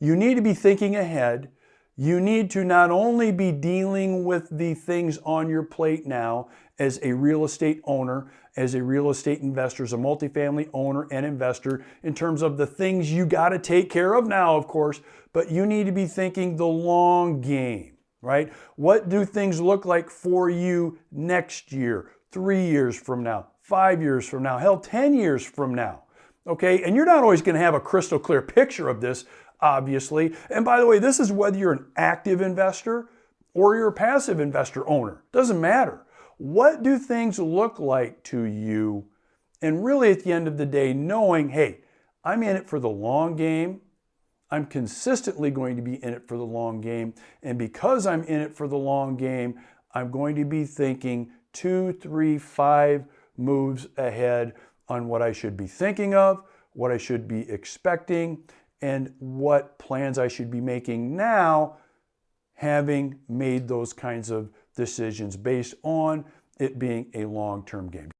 You need to be thinking ahead. You need to not only be dealing with the things on your plate now as a real estate owner, as a real estate investor, as a multifamily owner and investor, in terms of the things you got to take care of now, of course, but you need to be thinking the long game, right? What do things look like for you next year, 3 years from now, 5 years from now, hell, 10 years from now? Okay, and you're not always going to have a crystal clear picture of this, obviously. And by the way, this is whether you're an active investor or you're a passive investor owner. Doesn't matter. What do things look like to you? And really, at the end of the day, knowing, hey, I'm in it for the long game. I'm consistently going to be in it for the long game. And because I'm in it for the long game, I'm going to be thinking 2, 3, 5 moves ahead on what I should be thinking of, what I should be expecting, and what plans I should be making now, having made those kinds of decisions based on it being a long-term game.